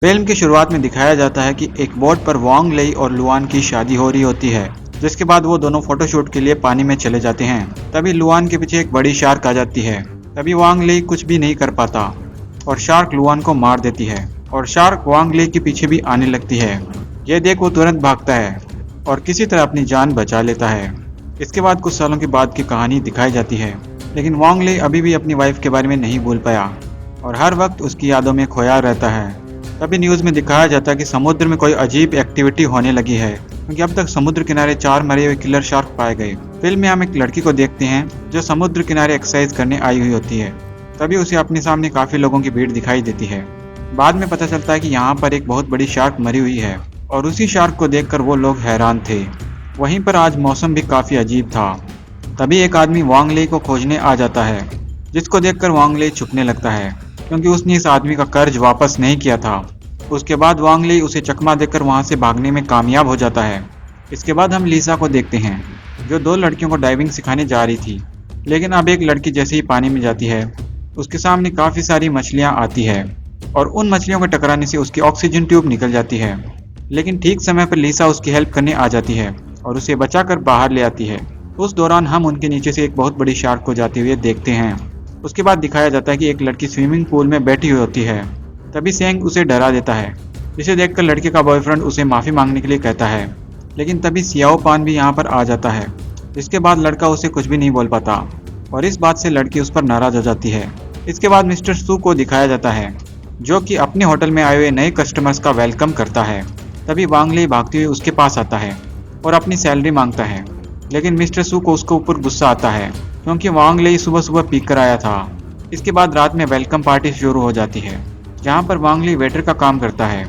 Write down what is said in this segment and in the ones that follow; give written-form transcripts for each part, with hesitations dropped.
Film की शुरुआत में दिखाया जाता है कि एक बोट पर वांग लेई और लुआन की शादी हो रही होती है, जिसके बाद वो दोनों फोटोशूट के लिए पानी में चले जाते हैं। तभी लुआन के पीछे एक बड़ी शार्क आ जाती है। तभी वांग लेई कुछ भी नहीं कर पाता और शार्क लुआन को मार देती है और शार्क वांग लेई के पीछे भी आने लगती है। यह देख वो तुरंत भागता है और किसी तरह अपनी जान बचा लेता है। इसके बाद कुछ सालों के बाद की कहानी दिखाई जाती है, लेकिन वांग लेई अभी भी अपनी वाइफ के बारे में नहीं भूल पाया और हर वक्त उसकी यादों में खोया रहता है। तभी न्यूज़ में दिखाया जाता है कि समुद्र में कोई अजीब एक्टिविटी होने लगी है, क्योंकि अब तक समुद्र किनारे 4 मरे हुए किलर शार्क पाए गए। फिल्म में हम एक लड़की को देखते हैं जो समुद्र किनारे एक्सरसाइज करने आई हुई होती है। तभी उसे अपने सामने काफी लोगों की भीड़ दिखाई देती है। बाद में पता चलता है कि यहाँ पर एक बहुत बड़ी शार्क मरी हुई है और उसी शार्क को देखकर वो लोग हैरान थे। वहीं पर आज मौसम भी काफी अजीब था। तभी एक आदमी वांग लेई को खोजने आ जाता है, जिसको देखकर वांग लेई छुपने लगता है, क्योंकि उसने इस आदमी का कर्ज वापस नहीं किया था। उसके बाद वांग लेई उसे चकमा देकर वहां से भागने में कामयाब हो जाता है। इसके बाद हम लीसा को देखते हैं, जो 2 लड़कियों को डाइविंग सिखाने जा रही थी। लेकिन अब एक लड़की जैसे ही पानी में जाती है, उसके सामने काफी सारी मछलियां आती है और उन मछलियों के टकराने से उसकी ऑक्सीजन ट्यूब निकल जाती है। लेकिन ठीक समय पर लीसा उसकी हेल्प करने आ जाती है और उसे बचाकर बाहर ले आती है। उस दौरान हम उनके नीचे से एक बहुत बड़ी शार्क को जाते हुए देखते हैं। उसके बाद दिखाया जाता है कि एक लड़की स्विमिंग पूल में बैठी हुई होती है। तभी सेंग उसे डरा देता है, जिसे देखकर लड़के का बॉयफ्रेंड उसे माफी मांगने के लिए कहता है। लेकिन तभी सियाओ पान भी यहाँ पर आ जाता है, जिसके बाद लड़का उसे कुछ भी नहीं बोल पाता और इस बात से लड़की उस पर नाराज हो जाती है। इसके बाद मिस्टर सू को दिखाया जाता है, जो कि अपने होटल में आए हुए नए कस्टमर्स का वेलकम करता है। तभी वांग लेई भागते हुए उसके पास आता है और अपनी सैलरी मांगता है। लेकिन मिस्टर सू को उसके ऊपर गुस्सा आता है, क्योंकि वांग लेई सुबह सुबह पी कर आया था। इसके बाद रात में वेलकम पार्टी शुरू हो जाती है, जहाँ पर वांग लेई वेटर का काम करता है।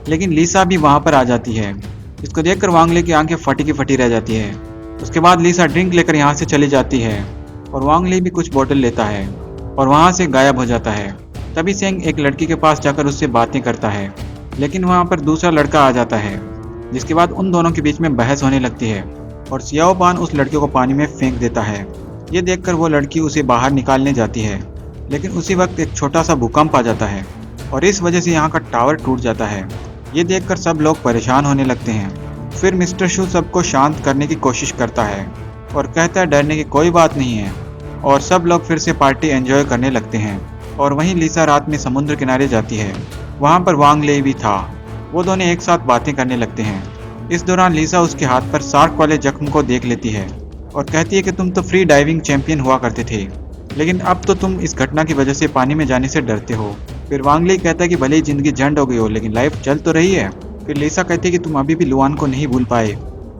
लेकिन लीसा भी वहाँ पर आ जाती है। इसको देखकर वांग लेई की आंखें फटी की फटी रह जाती है। उसके बाद लीसा ड्रिंक लेकर यहाँ से चली जाती है और वांग लेई भी कुछ बोतल लेता है और वहाँ से गायब हो जाता है। तभी सेंग एक लड़की के पास जाकर उससे बातें करता है, लेकिन वहाँ पर दूसरा लड़का आ जाता है, जिसके बाद उन दोनों के बीच में बहस होने लगती है और सियाओ पान उस लड़के को पानी में फेंक देता है। ये देखकर वो लड़की उसे बाहर निकालने जाती है, लेकिन उसी वक्त एक छोटा सा भूकंप आ जाता है और इस वजह से यहाँ का टावर टूट जाता है। ये देखकर सब लोग परेशान होने लगते हैं। फिर मिस्टर शू सबको शांत करने की कोशिश करता है और कहता है डरने की कोई बात नहीं है, और सब लोग फिर से पार्टी एंजॉय करने लगते हैं। और वहीं लीसा रात में समुद्र किनारे जाती है। वहाँ पर वांग लेई भी था। वो दोनों एक साथ बातें करने लगते हैं। इस दौरान लीसा उसके हाथ पर शार्क वाले जख्म को देख लेती है और कहती है कि तुम तो फ्री डाइविंग चैंपियन हुआ करते थे, लेकिन अब तो तुम इस घटना की वजह से पानी में जाने से डरते हो। फिर वांग लेई कहता है कि भले ही जिंदगी झंड हो गई हो, लेकिन लाइफ चल तो रही है। फिर लीसा कहती है कि तुम अभी भी लुआन को नहीं भूल पाए,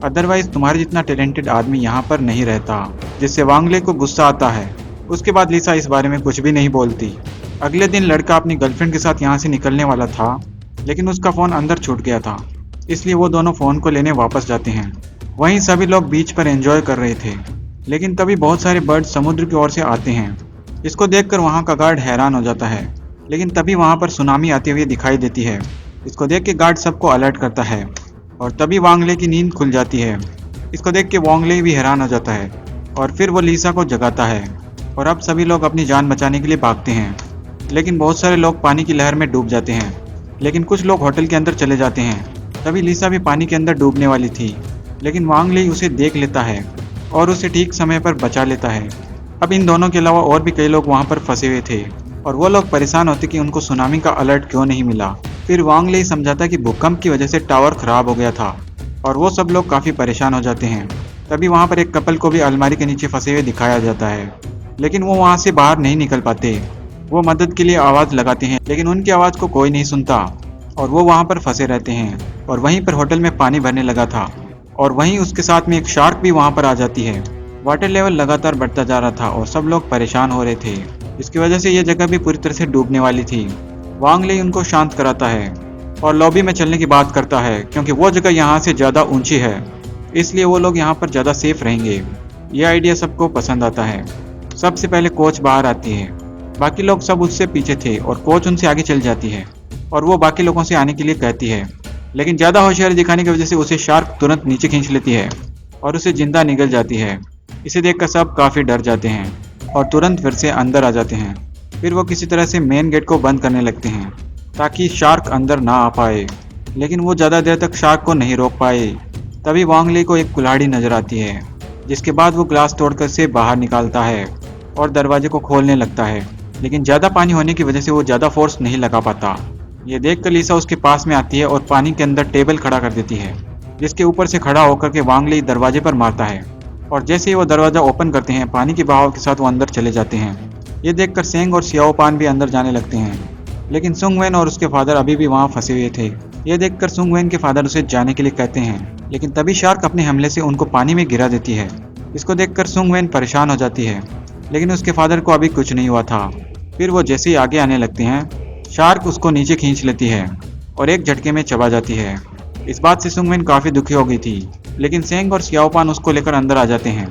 अदरवाइज तुम्हारे जितना टैलेंटेड आदमी यहाँ पर नहीं रहता, जिससे वांग लेई को गुस्सा आता है। उसके बाद लीसा इस बारे में कुछ भी नहीं बोलती। अगले दिन लड़का अपनी गर्लफ्रेंड के साथ यहाँ से निकलने वाला था, लेकिन उसका फोन अंदर छूट गया था, इसलिए वो दोनों फोन को लेने वापस जाते हैं। वहीं सभी लोग बीच पर एंजॉय कर रहे थे, लेकिन तभी बहुत सारे बर्ड समुद्र की ओर से आते हैं। इसको देखकर वहाँ का गार्ड हैरान हो जाता है, लेकिन तभी वहाँ पर सुनामी आती हुई दिखाई देती है। इसको देख के गार्ड सबको अलर्ट करता है और तभी वांग लेई की नींद खुल जाती है। इसको देख के वांग लेई भी हैरान हो जाता है और फिर वो लीसा को जगाता है और अब सभी लोग अपनी जान बचाने के लिए भागते हैं। लेकिन बहुत सारे लोग पानी की लहर में डूब जाते हैं, लेकिन कुछ लोग होटल के अंदर चले जाते हैं। तभी लीसा भी पानी के अंदर डूबने वाली थी, लेकिन वांग लेई उसे देख लेता है और उसे ठीक समय पर बचा लेता है। अब इन दोनों के अलावा और भी कई लोग वहाँ पर फंसे हुए थे और वो लोग परेशान होते कि उनको सुनामी का अलर्ट क्यों नहीं मिला। फिर वांग लेई समझाता कि भूकंप की वजह से टावर खराब हो गया था और वो सब लोग काफ़ी परेशान हो जाते हैं। तभी वहाँ पर एक कपल को भी अलमारी के नीचे फंसे हुए दिखाया जाता है, लेकिन वो वहाँ से बाहर नहीं निकल पाते। वो मदद के लिए आवाज़ लगाते हैं, लेकिन उनकी आवाज़ को कोई नहीं सुनता और वो वहाँ पर फंसे रहते हैं। और वहीं पर होटल में पानी भरने लगा था और वहीं उसके साथ में एक शार्क भी वहाँ पर आ जाती है। वाटर लेवल लगातार बढ़ता जा रहा था और सब लोग परेशान हो रहे थे, इसकी वजह से ये जगह भी पूरी तरह से डूबने वाली थी। वांग लेई उनको शांत कराता है और लॉबी में चलने की बात करता है, क्योंकि वो जगह यहाँ से ज़्यादा ऊंची है, इसलिए वो लोग यहाँ पर ज़्यादा सेफ रहेंगे। ये आइडिया सबको पसंद आता है। सबसे पहले कोच बाहर आती है, बाकी लोग सब उससे पीछे थे और कोच उनसे आगे चल जाती है और वो बाकी लोगों से आने के लिए कहती है, लेकिन ज़्यादा होशियारी दिखाने की वजह से उसे शार्क तुरंत नीचे खींच लेती है और उसे जिंदा निगल जाती है। इसे देखकर सब काफ़ी डर जाते हैं और तुरंत फिर से अंदर आ जाते हैं। फिर वो किसी तरह से मेन गेट को बंद करने लगते हैं ताकि शार्क अंदर ना आ पाए, लेकिन वो ज़्यादा देर तक शार्क को नहीं रोक पाए। तभी वांग ली को एक कुल्हाड़ी नजर आती है, जिसके बाद वो ग्लास तोड़कर से बाहर निकालता है और दरवाजे को खोलने लगता है, लेकिन ज़्यादा पानी होने की वजह से वो ज़्यादा फोर्स नहीं लगा पाता। ये देखकर लिसा उसके पास में आती है और पानी के अंदर टेबल खड़ा कर देती है, जिसके ऊपर से खड़ा होकर के वांग ली दरवाजे पर मारता है और जैसे ही वो दरवाजा ओपन करते हैं, पानी के बहाव के साथ वो अंदर चले जाते हैं। ये देखकर सेंग और सियाओ पान भी अंदर जाने लगते हैं, लेकिन सुंग वेन और उसके फादर अभी भी वहाँ फंसे हुए थे। ये देखकर सुंग वेन के फादर उसे जाने के लिए कहते हैं, लेकिन तभी शार्क अपने हमले से उनको पानी में गिरा देती है। इसको देखकर सुंग वेन परेशान हो जाती है, लेकिन उसके फादर को अभी कुछ नहीं हुआ था। फिर वो जैसे ही आगे आने लगते हैं, शार्क उसको नीचे खींच लेती है और एक झटके में चबा जाती है। इस बात से सुंग वेन काफी दुखी हो गई थी, लेकिन सेंग और सियाओ पान उसको लेकर अंदर आ जाते हैं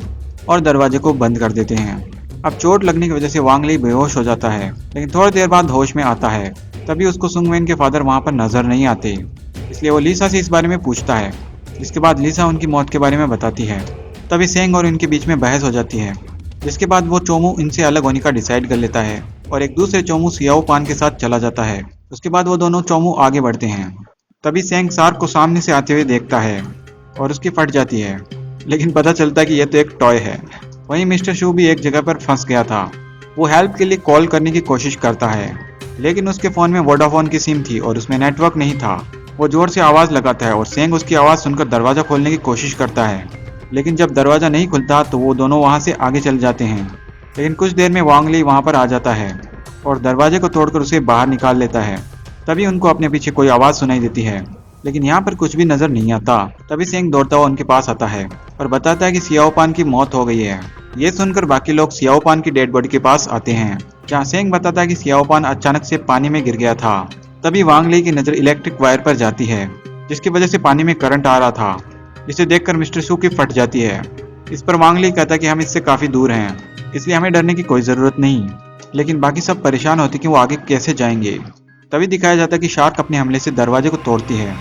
और दरवाजे को बंद कर देते हैं। अब चोट लगने की वजह से वांग ली बेहोश हो जाता है, लेकिन थोड़ी देर बाद होश में आता है। तभी उसको सुंग वेन के फादर वहां पर नजर नहीं आते, इसलिए वो लिसा से इस बारे में पूछता है, जिसके बाद लिसा उनकी मौत के बारे में बताती है। तभी सेंग और इनके बीच में बहस हो जाती है, जिसके बाद वो चोमू इनसे अलग होने का डिसाइड कर लेता है और एक दूसरे चोमू सियाओ पान के साथ चला जाता है। उसके बाद वो दोनों चोमू आगे बढ़ते हैं। तभी सेंग शार्क को सामने से आते हुए देखता है और उसकी फट जाती है, लेकिन पता चलता है कि यह तो एक टॉय है। वहीं मिस्टर शू भी एक जगह पर फंस गया था। वो हेल्प के लिए कॉल करने की कोशिश करता है, लेकिन उसके फ़ोन में वोडाफोन की सिम थी और उसमें नेटवर्क नहीं था। वो जोर से आवाज़ लगाता है और सेंग उसकी आवाज़ सुनकर दरवाज़ा खोलने की कोशिश करता है, लेकिन जब दरवाज़ा नहीं खुलता तो वो दोनों वहाँ से आगे चल जाते हैं। लेकिन कुछ देर में वांग ली वहाँ पर आ जाता है और दरवाजे को तोड़कर उसे बाहर निकाल लेता है। तभी उनको अपने पीछे कोई आवाज़ सुनाई देती है, लेकिन यहाँ पर कुछ भी नजर नहीं आता। तभी सेंग दौड़ता हुआ उनके पास आता है और बताता है कि सियाओ पान की मौत हो गई है। ये सुनकर बाकी लोग सियाओ पान की डेड बॉडी के पास आते हैं, जहाँ सेंग बताता है कि सियाओ पान अचानक से पानी में गिर गया था। तभी वांग ली की नजर इलेक्ट्रिक वायर पर जाती है, जिसकी वजह से पानी में करंट आ रहा था, जिसे देखकर मिस्टर शू की फट जाती है। इस पर वांग ली कहता है कि हम इससे काफी दूर हैं, इसलिए हमें डरने की कोई जरूरत नहीं। लेकिन बाकी सब परेशान होते कि वो आगे कैसे जाएंगे। तभी दिखाया जाता है कि शार्क अपने हमले से दरवाजे को तोड़ती है।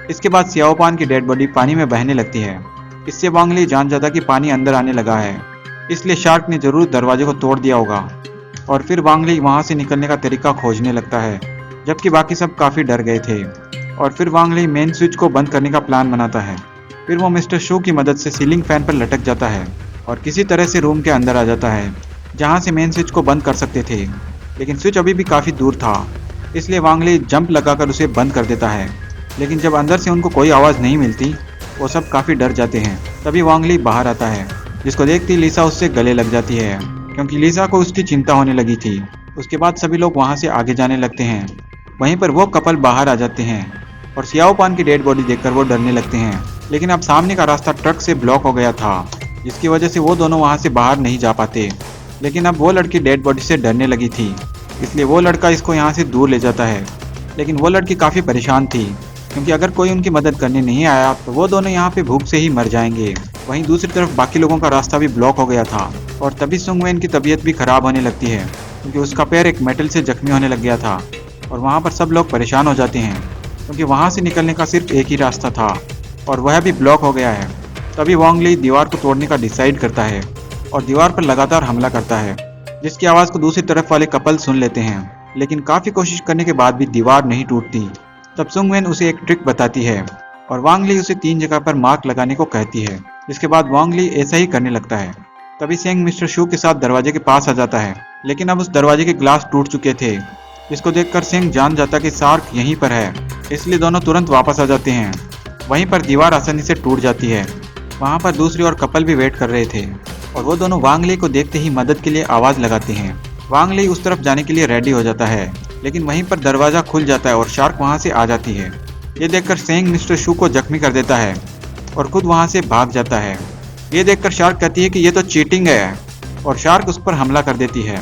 इसके बाद सियाओ पान की डेड बॉडी पानी में बहने लगती है। इससे वांग ली जान जाता कि पानी अंदर आने लगा है, इसलिए शार्क ने जरूर दरवाजे को तोड़ दिया होगा। और फिर वांग ली वहां से निकलने का तरीका खोजने लगता है, जबकि बाकी सब काफी डर गए थे। और फिर वांग ली मेन स्विच को बंद करने का प्लान बनाता है। फिर वो मिस्टर शू की मदद से सीलिंग फैन पर लटक जाता है और किसी तरह से रूम के अंदर आ जाता है, जहाँ से मेन स्विच को बंद कर सकते थे, लेकिन स्विच अभी भी काफी दूर था। इसलिए वांग ली जंप लगाकर उसे बंद कर देता है, लेकिन जब अंदर से उनको कोई आवाज़ नहीं मिलती, वो सब काफ़ी डर जाते हैं। तभी वांग ली बाहर आता है, जिसको देखती लिसा उससे गले लग जाती है, क्योंकि लिसा को उसकी चिंता होने लगी थी। उसके बाद सभी लोग वहाँ से आगे जाने लगते हैं। वहीं पर वो कपल बाहर आ जाते हैं और सियाओ पान की डेड बॉडी देखकर वो डरने लगते हैं, लेकिन अब सामने का रास्ता ट्रक से ब्लॉक हो गया था, जिसकी वजह से वो दोनों वहाँ से बाहर नहीं जा पाते। लेकिन अब वो लड़की डेड बॉडी से डरने लगी थी, इसलिए वो लड़का इसको यहाँ से दूर ले जाता है। लेकिन वो लड़की काफ़ी परेशान थी, क्योंकि अगर कोई उनकी मदद करने नहीं आया तो वो दोनों यहाँ पे भूख से ही मर जाएंगे। वहीं दूसरी तरफ बाकी लोगों का रास्ता भी ब्लॉक हो गया था और तभी सुंग वेन की तबीयत भी खराब होने लगती है, क्योंकि उसका पैर एक मेटल से जख्मी होने लग गया था। और वहाँ पर सब लोग परेशान हो जाते हैं, क्योंकि वहाँ से निकलने का सिर्फ एक ही रास्ता था और वह भी ब्लॉक हो गया है। तभी वांग ली दीवार को तोड़ने का डिसाइड करता है और दीवार पर लगातार हमला करता है, जिसकी आवाज़ को दूसरी तरफ वाले कपल सुन लेते हैं। लेकिन काफ़ी कोशिश करने के बाद भी दीवार नहीं टूटती। तब सुंग वेन उसे एक ट्रिक बताती है और वांग ली उसे 3 जगह पर मार्क लगाने को कहती है, जिसके बाद वांग ली ऐसा ही करने लगता है। तभी सेंग मिस्टर शू के साथ दरवाजे के पास आ जाता है, लेकिन अब उस दरवाजे के ग्लास टूट चुके थे, जिसको देखकर सेंग जान जाता कि शार्क यहीं पर है, इसलिए दोनों तुरंत वापस आ जाते हैं। वहीं पर दीवार आसानी से टूट जाती है। वहाँ पर दूसरी ओर कपल भी वेट कर रहे थे और वो दोनों वांग ली को देखते ही मदद के लिए आवाज़ लगाते हैं। वांग ली उस तरफ जाने के लिए रेडी हो जाता है, लेकिन वहीं पर दरवाज़ा खुल जाता है और शार्क वहाँ से आ जाती है। ये देखकर सेंग मिस्टर शू को जख्मी कर देता है और खुद वहाँ से भाग जाता है। ये देखकर शार्क कहती है कि ये तो चीटिंग है और शार्क उस पर हमला कर देती है।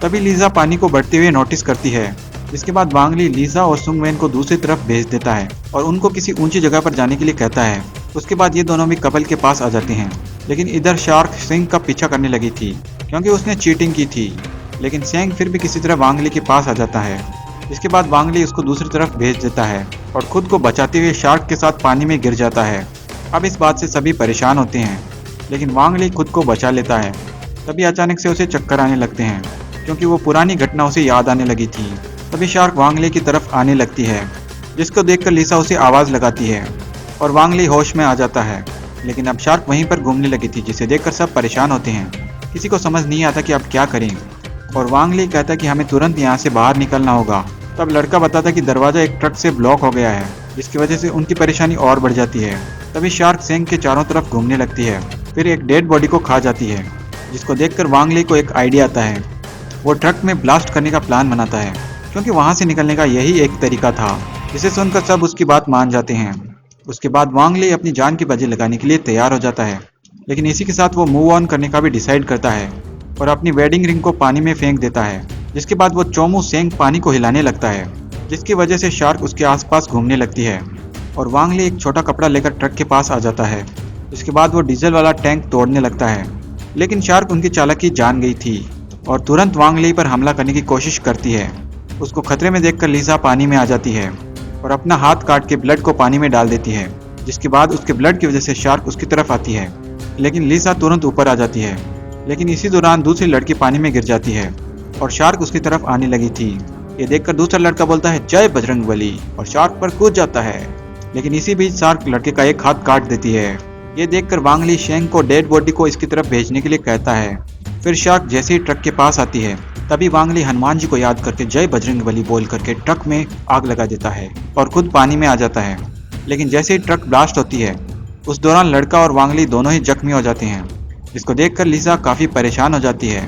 तभी लीजा पानी को बढ़ते हुए नोटिस करती है, जिसके बाद वांग ली लीजा और सुंग वेन को दूसरी तरफ भेज देता है और उनको किसी ऊंची जगह पर जाने के लिए कहता है। उसके बाद ये दोनों भी कपल के पास आ जाते हैं, लेकिन इधर शार्क सेंग का पीछा करने लगी थी, क्योंकि उसने चीटिंग की थी। लेकिन सेंग फिर भी किसी तरह वांग ली के पास आ जाता है। इसके बाद वांग ली उसको दूसरी तरफ भेज देता है और खुद को बचाते हुए शार्क के साथ पानी में गिर जाता है। अब इस बात से सभी परेशान होते हैं, लेकिन वांग ली खुद को बचा लेता है। तभी अचानक से उसे चक्कर आने लगते हैं, क्योंकि वो पुरानी घटना उसे याद आने लगी थी। तभी शार्क वांग ली की तरफ आने लगती है, जिसको देखकर लिसा उसे आवाज लगाती है और वांग ली होश में आ जाता है। लेकिन अब शार्क वहीं पर घूमने लगी थी, जिसे देखकर सब परेशान होते हैं। किसी को समझ नहीं आता कि अब क्या करें, और वांग ली कहता है कि हमें तुरंत यहाँ से बाहर निकलना होगा। तब लड़का बताता है कि दरवाजा एक ट्रक से ब्लॉक हो गया है, जिसकी वजह से उनकी परेशानी और बढ़ जाती है। तभी शार्क सेंग के चारों तरफ घूमने लगती है, फिर एक डेड बॉडी को खा जाती है, जिसको देखकर वांग ली को एक आइडिया आता है। वो ट्रक में ब्लास्ट करने का प्लान बनाता है, क्योंकि वहां से निकलने का यही एक तरीका था, जिसे सुनकर सब उसकी बात मान जाते हैं। उसके बाद वांग ली अपनी जान की बाजी लगाने के लिए तैयार हो जाता है, लेकिन इसी के साथ वो मूव ऑन करने का भी डिसाइड करता है और अपनी वेडिंग रिंग को पानी में फेंक देता है। जिसके बाद वो चोमू सेंग पानी को हिलाने लगता है, जिसकी वजह से शार्क उसके आसपास घूमने लगती है और वांग ली एक छोटा कपड़ा लेकर ट्रक के पास आ जाता है। इसके बाद वो डीजल वाला टैंक तोड़ने लगता है, लेकिन शार्क उनकी चालाकी जान गई थी और तुरंत वांग ली पर हमला करने की कोशिश करती है। उसको खतरे में देखकर लिसा पानी में आ जाती है और अपना हाथ काट के ब्लड को पानी में डाल देती है, जिसके बाद उसके ब्लड की वजह से शार्क उसकी तरफ आती है, लेकिन लिसा तुरंत ऊपर आ जाती है। लेकिन इसी दौरान दूसरी लड़की पानी में गिर जाती है और शार्क उसकी तरफ आने लगी थी। ये देखकर दूसरा लड़का बोलता है जय बजरंगबली और शार्क पर कूद जाता है, लेकिन इसी बीच शार्क लड़के का एक हाथ काट देती है। ये देखकर वांग ली शेंग को डेड बॉडी को इसकी तरफ भेजने के लिए कहता है। फिर शार्क जैसे ही ट्रक के पास आती है, तभी वांग ली हनुमान जी को याद करके जय बजरंगबली बोल करके ट्रक में आग लगा देता है और खुद पानी में आ जाता है। लेकिन जैसे ही ट्रक ब्लास्ट होती है, उस दौरान लड़का और वांग ली दोनों ही जख्मी हो जाते हैं, जिसको देखकर लिसा काफी परेशान हो जाती है।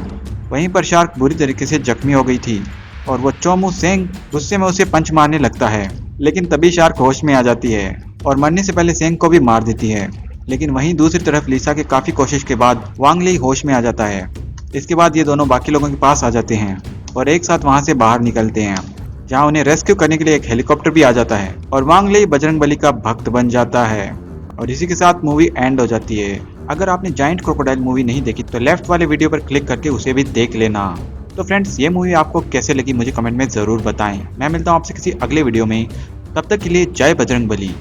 वहीं पर शार्क बुरी तरीके से जख्मी हो गई थी और वो चोमू सेंग गुस्से में उसे पंच मारने लगता है, लेकिन तभी शार्क होश में आ जाती है और मरने से पहले सेंग को भी मार देती है। लेकिन वहीं दूसरी तरफ लिसा के काफी कोशिश के बाद वांग ली होश में आ जाता है। इसके बाद ये दोनों बाकी लोगों के पास आ जाते हैं और एक साथ वहां से बाहर निकलते हैं, जहां उन्हें रेस्क्यू करने के लिए एक हेलीकॉप्टर भी आ जाता है और वांग ली बजरंगबली का भक्त बन जाता है। और इसी के साथ मूवी एंड हो जाती है। अगर आपने जायंट क्रोकोडाइल मूवी नहीं देखी तो लेफ्ट वाले वीडियो पर क्लिक करके उसे भी देख लेना। तो फ्रेंड्स, ये मूवी आपको कैसे लगी मुझे कमेंट में जरूर बताएं। मैं मिलता हूँ आपसे किसी अगले वीडियो में, तब तक के लिए जय बजरंगबली।